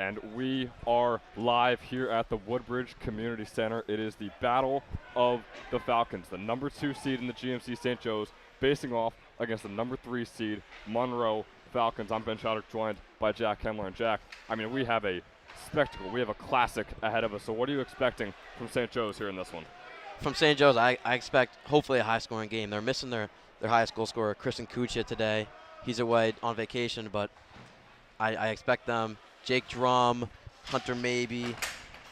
And we are live here at the Woodbridge Community Center. It is the battle of the Falcons, the number 2 seed in the GMC St. Joe's, facing off against the number 3 seed Monroe Falcons. I'm Ben Shodder, joined by Jack Kemler. And Jack, I mean, we have a spectacle. We have a classic ahead of us. So what are you expecting from St. Joe's here in this one? From St. Joe's, I expect hopefully a high-scoring game. They're missing their highest goal scorer, Kristen Kuchia, today. He's away on vacation, but I expect them. Jake Drum, Hunter Maybe.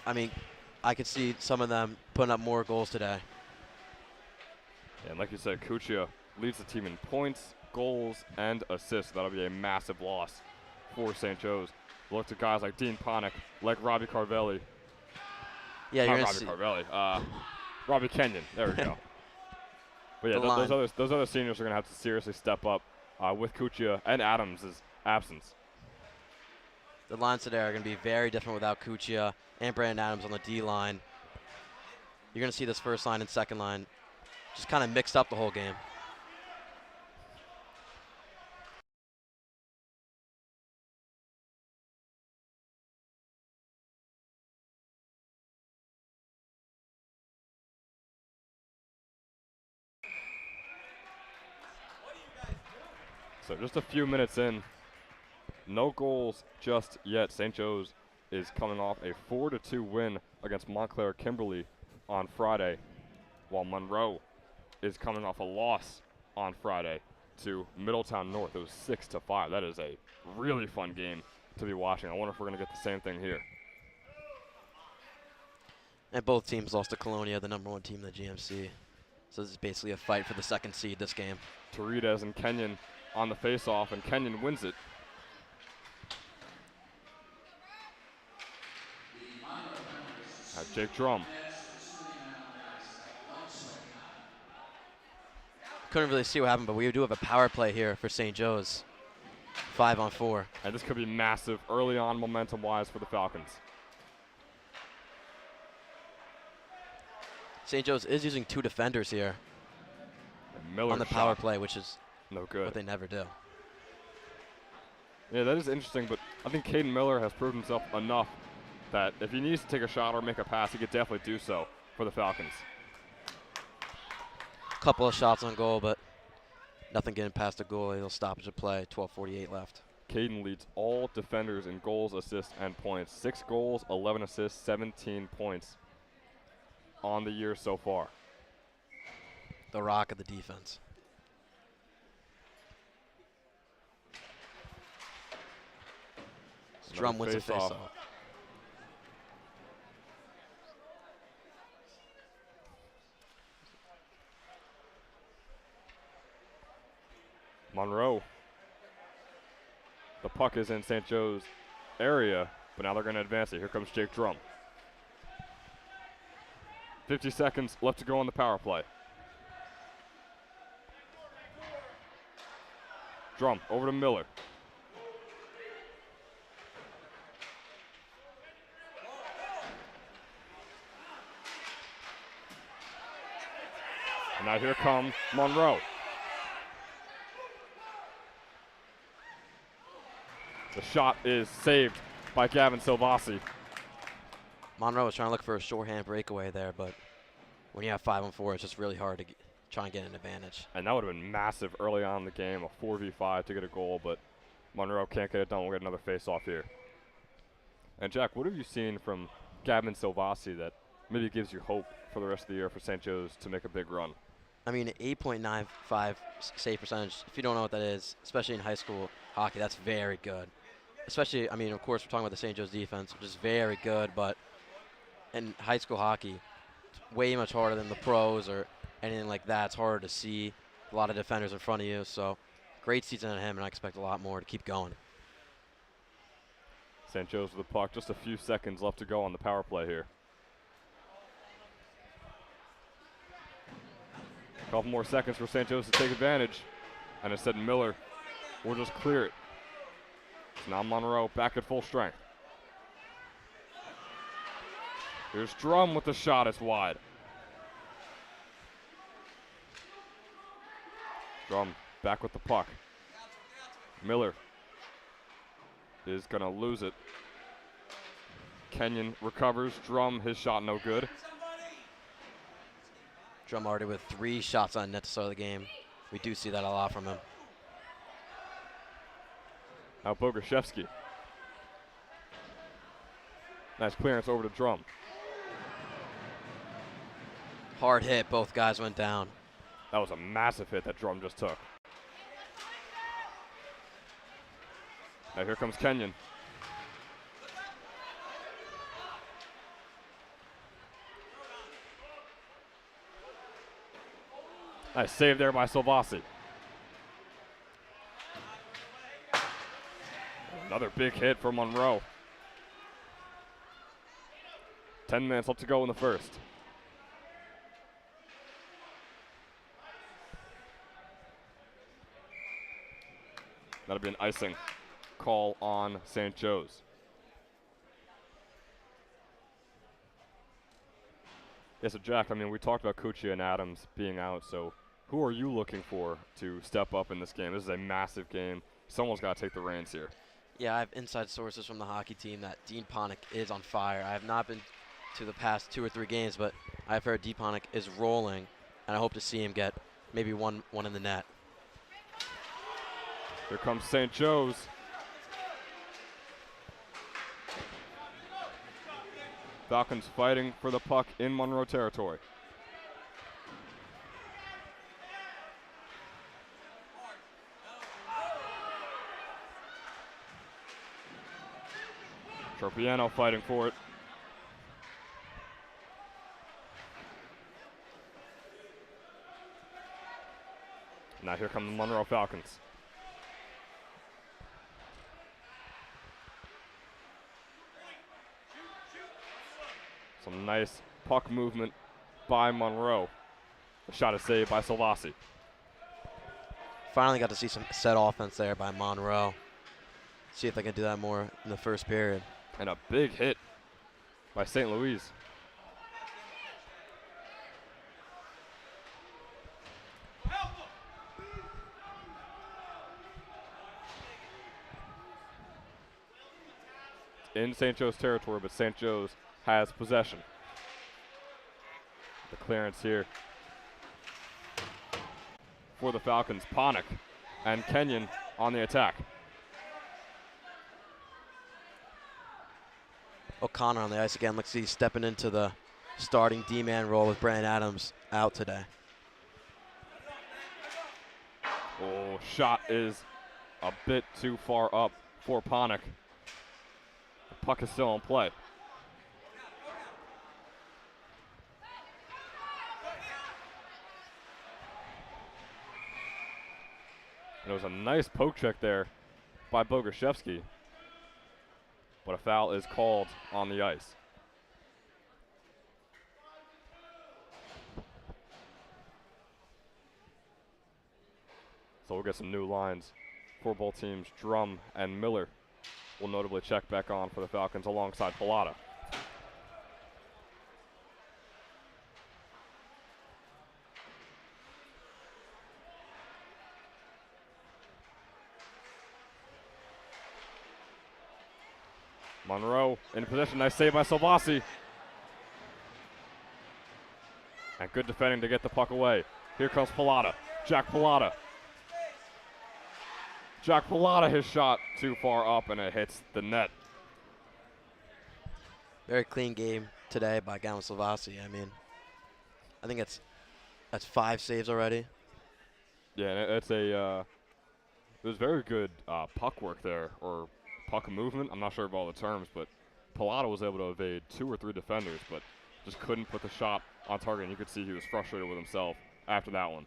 I mean, I could see some of them putting up more goals today. And like you said, Kuchia leads the team in points, goals, and assists. That'll be a massive loss for St. Joe's. Look to guys like Dean Ponick, like Robbie Carvelli. Yeah, you're Not Robbie Carvelli. Robbie Kenyon. There we go. But yeah, those other seniors are going to have to seriously step up with Kuchia and Adams' absence. The lines today are going to be very different without Kuchia and Brandon Adams on the D line. You're going to see this first line and second line just kind of mixed up the whole game. So just a few minutes in, no goals just yet. St. Joe's is coming off a 4-2 win against Montclair Kimberly on Friday, while Monroe is coming off a loss on Friday to Middletown North. It was 6-5. That is a really fun game to be watching. I wonder if we're going to get the same thing here. And both teams lost to Colonia, the number 1 team in the GMC. So this is basically a fight for the second seed this game. Terides and Kenyon on the face-off, and Kenyon wins it. Jake Drum. Couldn't really see what happened, but we do have a power play here for St. Joe's. 5-on-4. And this could be massive early on momentum-wise for the Falcons. St. Joe's is using 2 defenders here on the power play, which is no good. what they never do. Yeah, that is interesting, but I think Caden Miller has proved himself enough that if he needs to take a shot or make a pass, he could definitely do so for the Falcons. Couple of shots on goal, but nothing getting past the goal. He'll stoppage of play. 12:48 left. Caden leads all defenders in goals, assists, and points. 6 goals, 11 assists, 17 points on the year so far. The rock of the defense. Drum wins the face-off. Monroe. The puck is in St. Joe's area, but now they're going to advance it. Here comes Jake Drum. 50 seconds left to go on the power play. Drum over to Miller. And now here comes Monroe. The shot is saved by Gavin Silvasi. Monroe was trying to look for a shorthand breakaway there, but when you have 5-on-4, it's just really hard to try and get an advantage. And that would have been massive early on in the game, a 4v5 to get a goal, but Monroe can't get it done. We'll get another face-off here. And Jack, what have you seen from Gavin Silvasi that maybe gives you hope for the rest of the year for St. Joe's to make a big run? I mean, 8.95 save percentage, if you don't know what that is, especially in high school hockey, that's very good. Especially, I mean, of course, we're talking about the St. Joe's defense, which is very good, but in high school hockey, it's way much harder than the pros or anything like that. It's harder to see a lot of defenders in front of you. So great season on him, and I expect a lot more to keep going. St. Joe's with the puck. Just a few seconds left to go on the power play here. A couple more seconds for St. Joe's to take advantage. And instead Miller will just clear it. So now Monroe back at full strength. Here's Drum with the shot. It's wide. Drum back with the puck. Miller is going to lose it. Kenyon recovers. Drum, his shot no good. Drum already with 3 shots on net to start the game. We do see that a lot from him. Now Boguszewski. Nice clearance over to Drum. Hard hit, both guys went down. That was a massive hit that Drum just took. Now here comes Kenyon. Nice save there by Silvassi. Another big hit for Monroe. 10 minutes left to go in the first. That'll be an icing call on St. Joe's. Yeah, so Jack, I mean, we talked about Cuccia and Adams being out, so who are you looking for to step up in this game? This is a massive game. Someone's got to take the reins here. Yeah, I have inside sources from the hockey team that Dean Ponick is on fire. I have not been to the past 2 or 3 games, but I've heard Dean Ponick is rolling, and I hope to see him get maybe one in the net. Here comes St. Joe's. Falcons fighting for the puck in Monroe territory. Tropiano fighting for it. Now here come the Monroe Falcons. Some nice puck movement by Monroe. The shot is saved by Silvassi. Finally got to see some set offense there by Monroe. See if they can do that more in the first period. And a big hit by St. Louis. In St. Joe's territory, but St. Joe's has possession. The clearance here for the Falcons. Ponick and Kenyon on the attack. O'Connor on the ice again. Looks like he's stepping into the starting D-man role with Brandon Adams out today. Oh, shot is a bit too far up for Ponick. The puck is still in play. And it was a nice poke check there by Boguszewski. But a foul is called on the ice. So we'll get some new lines for both teams. Drum and Miller will notably check back on for the Falcons alongside Pilata. Monroe in possession. Nice save by Silvassi. And good defending to get the puck away. Here comes Pilata. Jack Pilata. Jack Pilata, his shot too far up, and it hits the net. Very clean game today by Gavin Silvassi. I mean, I think that's 5 saves already. Yeah, and it's it was very good puck work there, or puck movement. I'm not sure of all the terms, but Pilata was able to evade 2 or 3 defenders, but just couldn't put the shot on target, and you could see he was frustrated with himself after that one.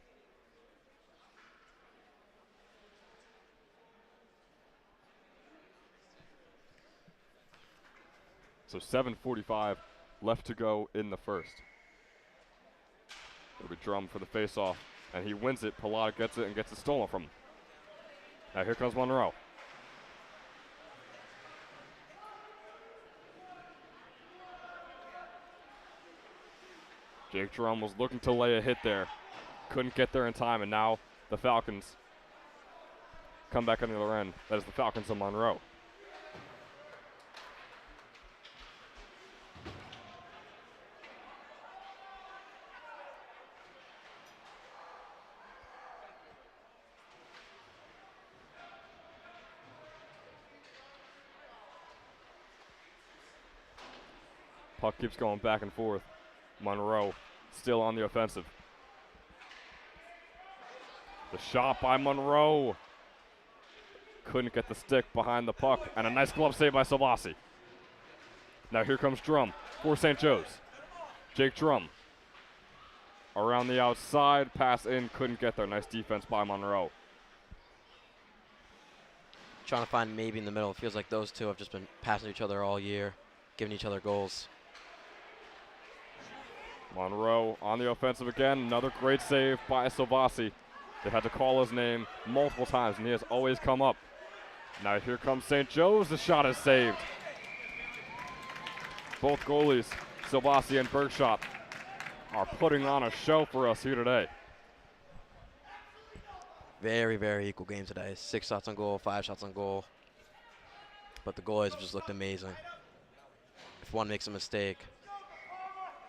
So 7:45 left to go in the first. It'll be Drum for the faceoff, and he wins it. Pilata gets it and gets it stolen from him. Now here comes Monroe. Jake Drum was looking to lay a hit there. Couldn't get there in time, and now the Falcons come back on the other end. That is the Falcons of Monroe. Puck keeps going back and forth. Monroe still on the offensive. The shot by Monroe. Couldn't get the stick behind the puck. And a nice glove save by Salvasi. Now here comes Drum for St. Joe's. Jake Drum. Around the outside, pass in, couldn't get there. Nice defense by Monroe. Trying to find maybe in the middle. It feels like those two have just been passing to each other all year, giving each other goals. Monroe on the offensive again. Another great save by Salvasi. They've had to call his name multiple times, and he has always come up. Now here comes St. Joe's. The shot is saved. Both goalies, Salvasi and Bergshot, are putting on a show for us here today. Very, very equal game today. 6 shots on goal, 5 shots on goal. But the goalies have just looked amazing. If one makes a mistake,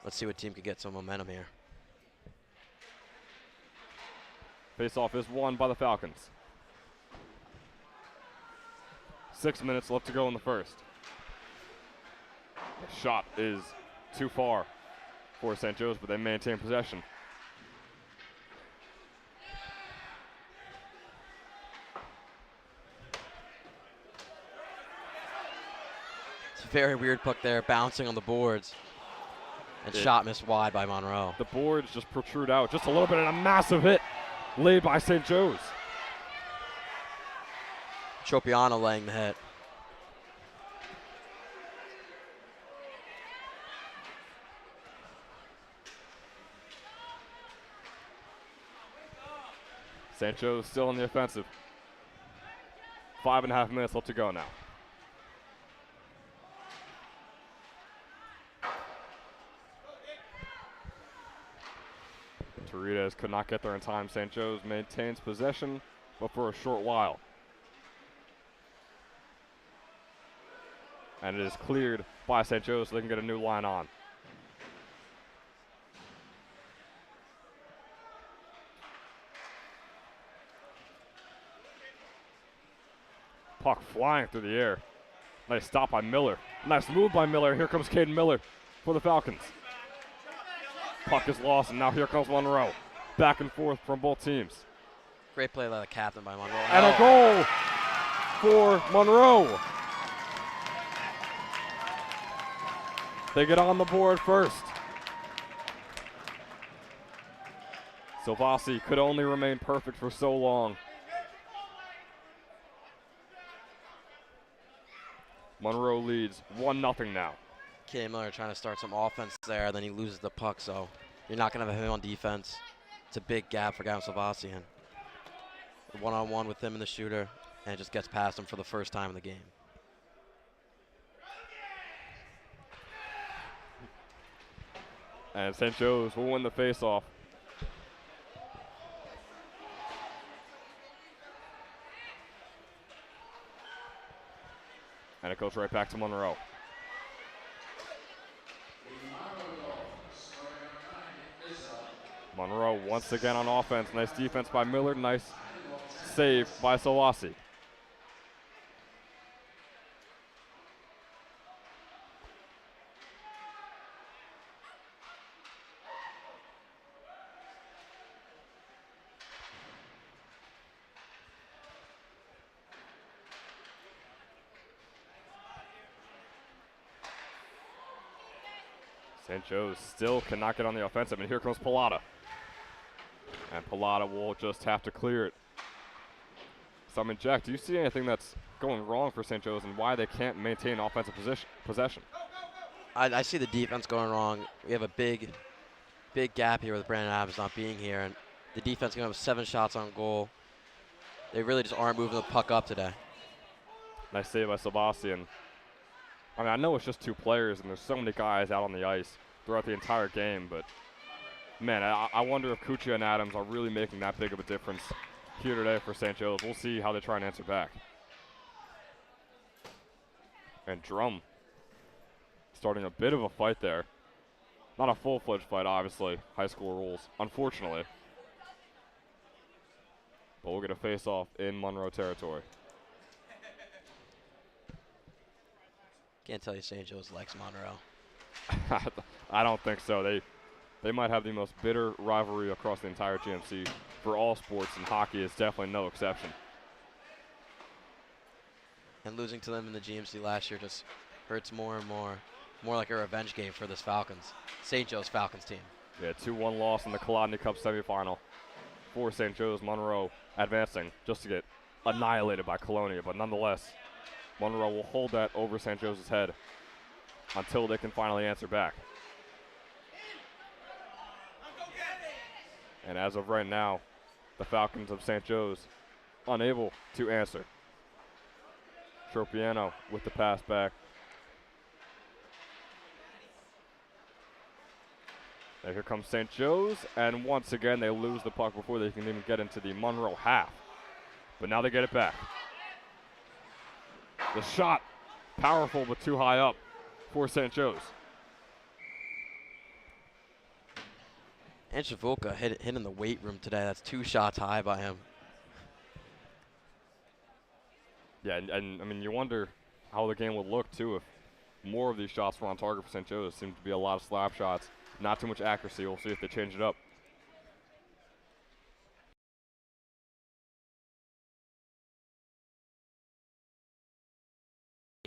let's see what team could get some momentum here. Face-off is won by the Falcons. 6 minutes left to go in the first. The shot is too far for St. Joe's, but they maintain possession. It's a very weird puck there, bouncing on the boards. And shot missed wide by Monroe. The boards just protrude out just a little bit, and a massive hit laid by St. Joe's. Tropiano laying the hit. St. Joe's still on the offensive. 5.5 minutes left to go now. Torides could not get there in time. St. Joe's maintains possession, but for a short while. And it is cleared by St. Joe's so they can get a new line on. Puck flying through the air. Nice stop by Miller. Nice move by Miller. Here comes Caden Miller for the Falcons. Puck is lost, and now here comes Monroe. Back and forth from both teams. Great play by the captain by Monroe. And a goal for Monroe. They get on the board first. Salvasi could only remain perfect for so long. Monroe leads 1-0 now. Caden Miller trying to start some offense there, then he loses the puck, so you're not going to have him on defense. It's a big gap for Gavin Salvasi. One-on-one with him and the shooter, and it just gets past him for the first time in the game. And St. Joe's will win the face-off. And it goes right back to Monroe. Monroe once again on offense. Nice defense by Miller. Nice save by Salvasi. St. Joe's still cannot get on the offensive, and here comes Pilata. And Pilata will just have to clear it. So, I mean, Jack, do you see anything that's going wrong for St. Joe's and why they can't maintain offensive possession? I see the defense going wrong. We have a big gap here with Brandon Adams not being here, and the defense going to have 7 shots on goal. They really just aren't moving the puck up today. Nice save by Sebastian. I mean, I know it's just 2 players, and there's so many guys out on the ice throughout the entire game, but man, I wonder if Kuchia and Adams are really making that big of a difference here today for St. Joe's. We'll see how they try and answer back. And Drum starting a bit of a fight there. Not a full-fledged fight, obviously. High school rules, unfortunately. But we'll get a face-off in Monroe territory. Can't tell you St. Joe's likes Monroe. I don't think so. They might have the most bitter rivalry across the entire GMC for all sports, and hockey is definitely no exception. And losing to them in the GMC last year just hurts more and more. More like a revenge game for this Falcons, St. Joe's Falcons team. Yeah, 2-1 loss in the Kolodny Cup semifinal for St. Joe's. Monroe advancing just to get annihilated by Colonia, but nonetheless, Monroe will hold that over St. Joe's head until they can finally answer back. And as of right now, the Falcons of St. Joe's unable to answer. Tropiano with the pass back. And here comes St. Joe's, and once again they lose the puck before they can even get into the Monroe half. But now they get it back. The shot, powerful but too high up for St. Joe's. And Shavuka hit in the weight room today. That's 2 shots high by him. Yeah, and I mean, you wonder how the game would look, too, if more of these shots were on target for St. Joe's. Seemed to be a lot of slap shots, not too much accuracy. We'll see if they change it up.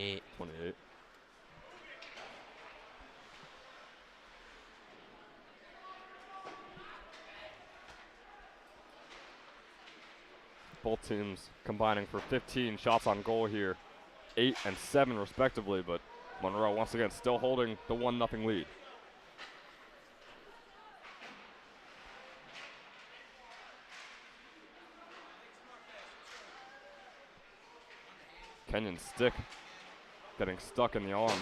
Eight. 28. Both teams combining for 15 shots on goal here, 8 and 7 respectively, but Monroe once again still holding the 1-0 lead. Kenyon's stick getting stuck in the arm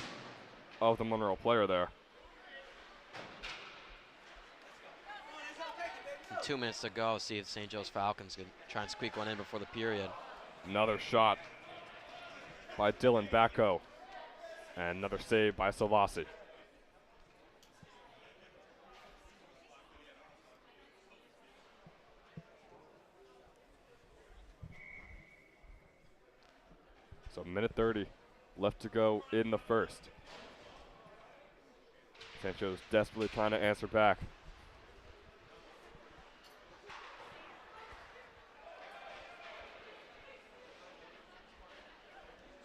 of the Monroe player there. 2 minutes to go. See if St. Joe's Falcons can try and squeak one in before the period. Another shot by Dylan Bacco, and another save by Salvasi. So minute 30 left to go in the first. St. Joe's desperately trying to answer back.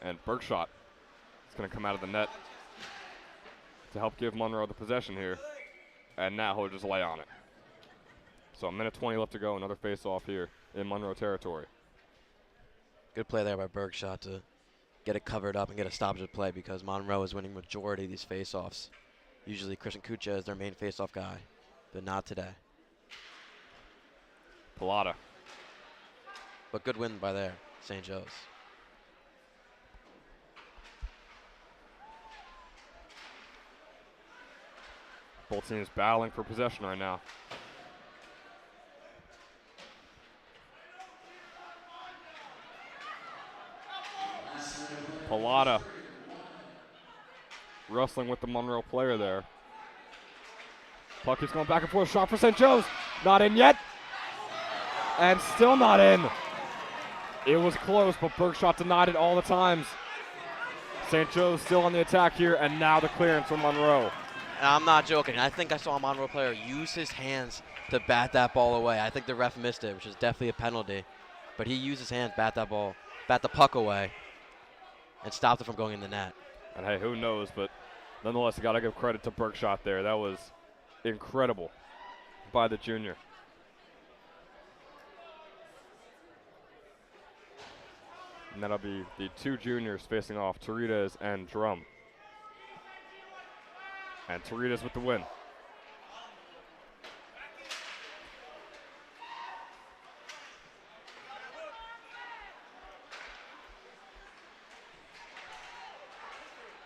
And Bergshot is going to come out of the net to help give Monroe the possession here. And now he'll just lay on it. So a minute 20 left to go, another face-off here in Monroe territory. Good play there by Bergshot to get it covered up and get a stoppage of play, because Monroe is winning majority of these face-offs. Usually Christian Kucha is their main face-off guy, but not today. Pilata. But good win by there, St. Joe's. Both teams battling for possession right now. Pilata wrestling with the Monroe player there. Puck is going back and forth. Shot for St. Joe's. Not in yet. And still not in. It was close, but Bergshot denied it all the times. St. Joe's still on the attack here, and now the clearance from Monroe. And I'm not joking. I think I saw a Monroe player use his hands to bat that ball away. I think the ref missed it, which is definitely a penalty. But he used his hands, bat the puck away, and stopped it from going in the net. And hey, who knows, but nonetheless, you got to give credit to Bergshot there. That was incredible by the junior. And that'll be the 2 juniors facing off, Torides and Drum. And Torides with the win.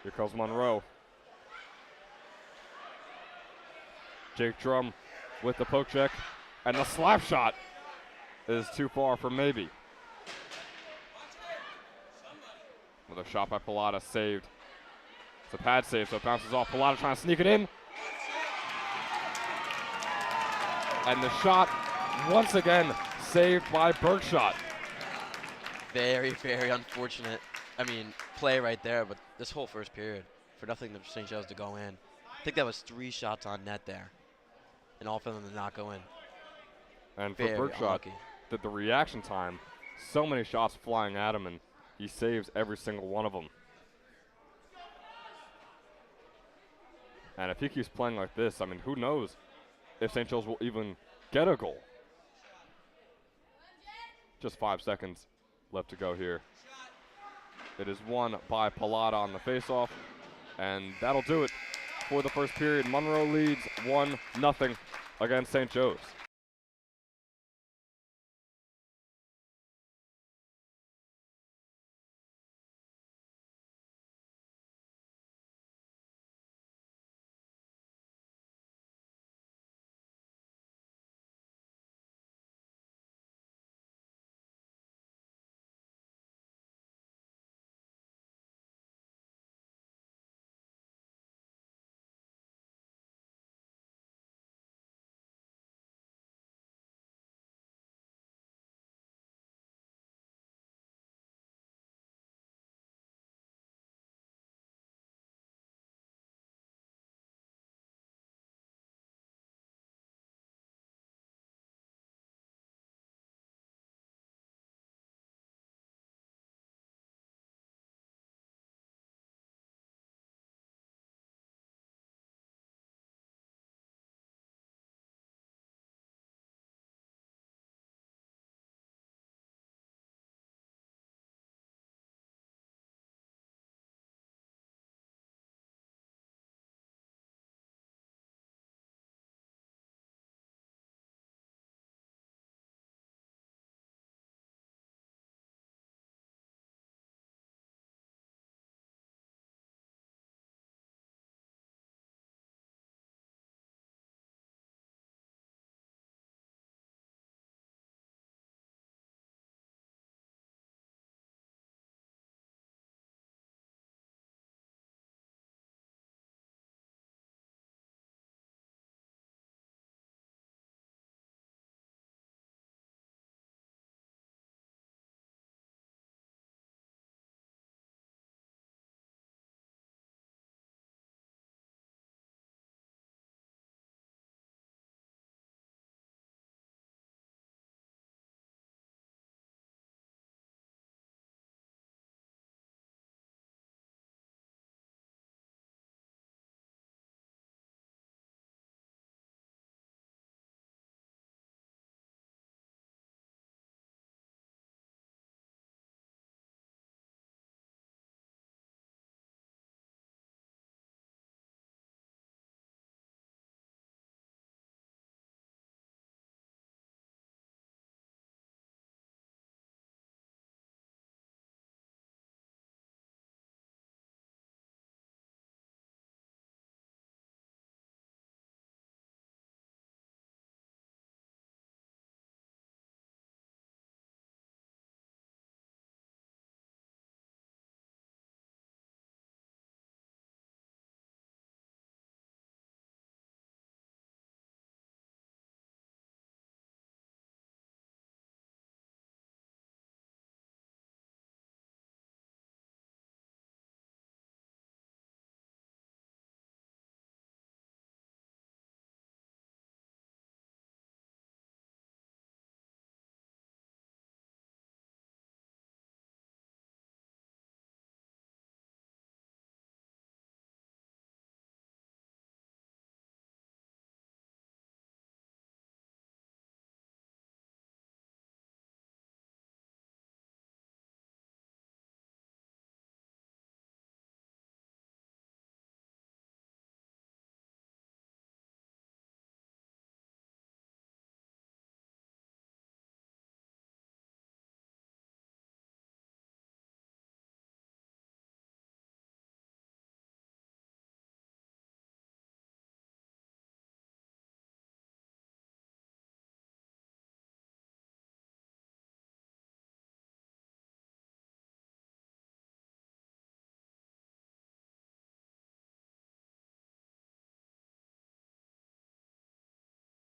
Here comes Monroe. Jake Drum with the poke check, and the slap shot is too far for maybe. Another shot by Pilata, saved. It's a pad save, so it bounces off. Pilata trying to sneak it in. And the shot, once again, saved by Bergshot. Very, very unfortunate, play right there, but this whole first period, for nothing to St. Joe's to go in. I think that was 3 shots on net there, and all of them did not go in. And for Very Bergshot, unlucky. the reaction time, so many shots flying at him, and he saves every single one of them. And if he keeps playing like this, I mean, who knows if St. Joe's will even get a goal. Just 5 seconds left to go here. It is won by Pallotta on the faceoff, and that'll do it for the first period. Monroe leads 1-0 against St. Joe's.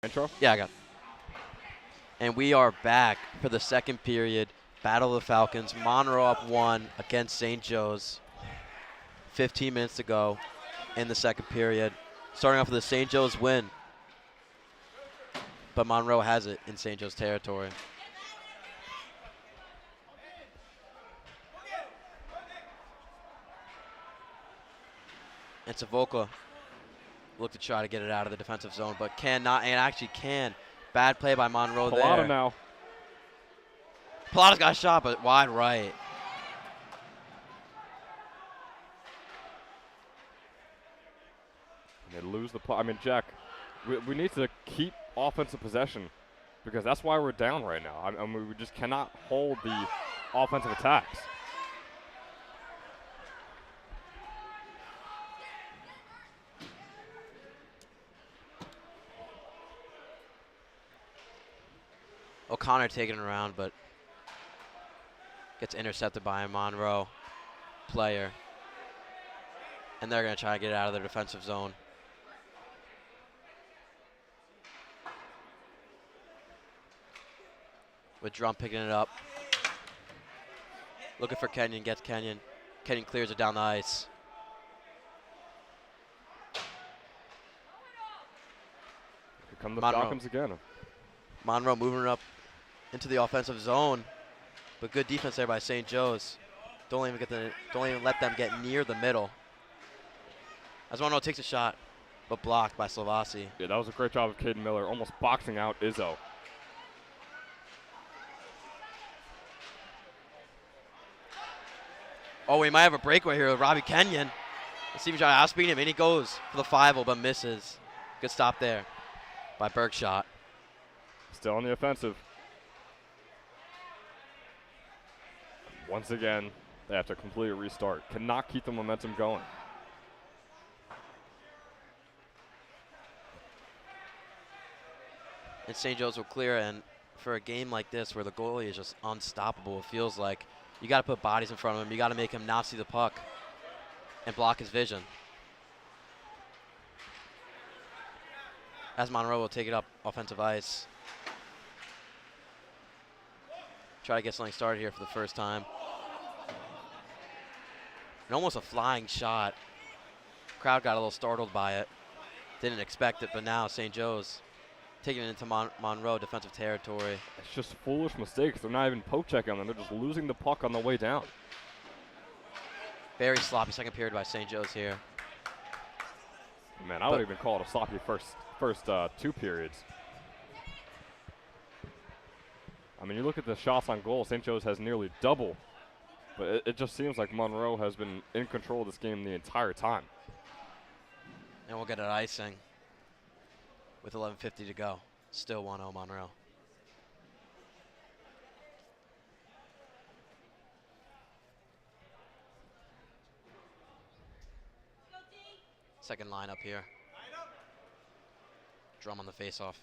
Intro? Yeah, I got it. And we are back for the second period. Battle of the Falcons. Monroe up 1 against St. Joe's. 15 minutes to go in the second period. starting off with a St. Joe's win. But Monroe has it in St. Joe's territory. And Savoca look to try to get it out of the defensive zone, but cannot, and actually can. Bad play by Monroe there. Pilata now. Pilata's got a shot, but wide right. They lose the I mean, Jack, we need to keep offensive possession because that's why we're down right now. I mean, we just cannot hold the offensive attacks. O'Connor taking it around, but gets intercepted by a Monroe player. And they're going to try to get it out of their defensive zone. With Drum picking it up. Looking for Kenyon, gets Kenyon. Kenyon clears it down the ice. Here come the Monroe. Falcons again. Monroe moving it up into the offensive zone, but good defense there by St. Joe's. Don't even let them get near the middle. As Monroe takes a shot, but blocked by Slovasi. Yeah, that was a great job of Caden Miller, almost boxing out Izzo. Oh, we might have a breakaway here with Robbie Kenyon. Let's see if he tries to outspeed him, and he goes for the 5-0, but misses. Good stop there by Bergshot. Still on the offensive. Once again, they have to completely restart. Cannot keep the momentum going. And St. Joe's will clear, and for a game like this where the goalie is just unstoppable, it feels like you got to put bodies in front of him. You got to make him not see the puck and block his vision. As Monroe will take it up offensive ice. Try to get something started here for the first time. And almost a flying shot. Crowd got a little startled by it. Didn't expect it, but now St. Joe's taking it into Monroe defensive territory. It's just foolish mistakes. They're not even poke checking on them. They're just losing the puck on the way down. Very sloppy second period by St. Joe's here. Man, I would even call it a sloppy first 2 periods. I mean, you look at the shots on goal, St. Joe's has nearly double. But it just seems like Monroe has been in control of this game the entire time. And we'll get an icing with 11:50 to go. Still 1-0 Monroe. Second line up here. Drum on the faceoff.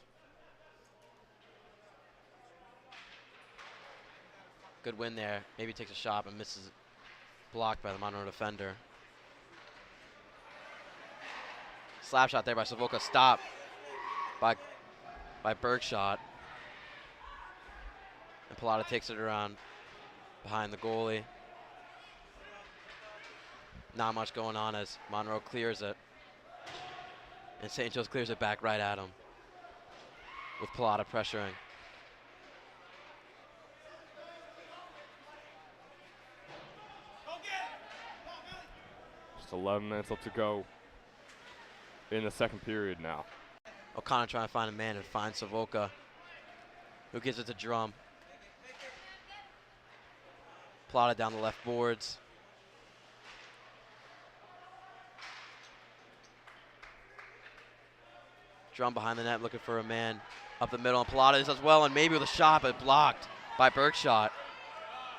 Good win there. Maybe takes a shot but misses. Blocked by the Monroe defender. Slap shot there by Savoca. Stop by Bergshot. And Pilata takes it around behind the goalie. Not much going on as Monroe clears it. And St. Joe's clears it back right at him. With Pilata pressuring. Just 11 minutes left to go in the second period now. O'Connor trying to find a man and find Savoca, who gives it to Drum. Plotted down the left boards. Drum behind the net looking for a man up the middle, and Pilata is as well, and maybe with a shot, but blocked by Bergshot.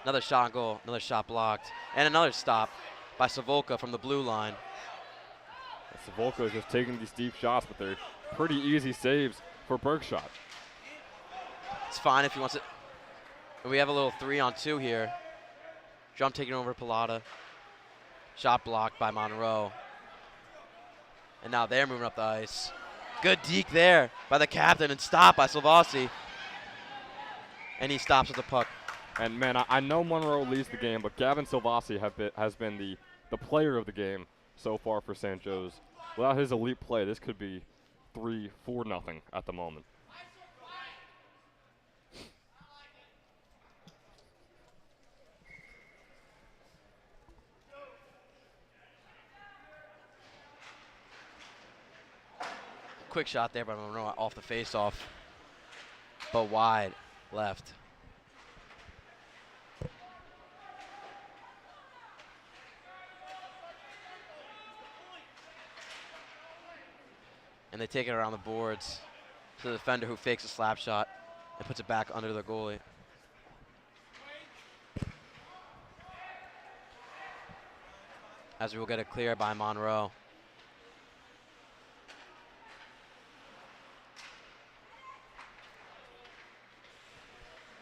Another shot on goal, another shot blocked, and another stop by Savoca from the blue line. Savoca is just taking these deep shots, but they're pretty easy saves for Bergshot. It's fine if he wants it. We have a little 3-on-2 here. Drum taking over Pilata. Shot blocked by Monroe. And now they're moving up the ice. Good deke there by the captain and stopped by Slovasi. And he stops with the puck. And man, I know Monroe leads the game, but Gavin Silvasi has been the player of the game. so far for St. Joe's. Without his elite play, this could be 3-4-0 at the moment. Quick shot there by Monroe off the face-off, but wide left. And they take it around the boards to the defender who fakes a slap shot and puts it back under the goalie. As we will get it clear by Monroe.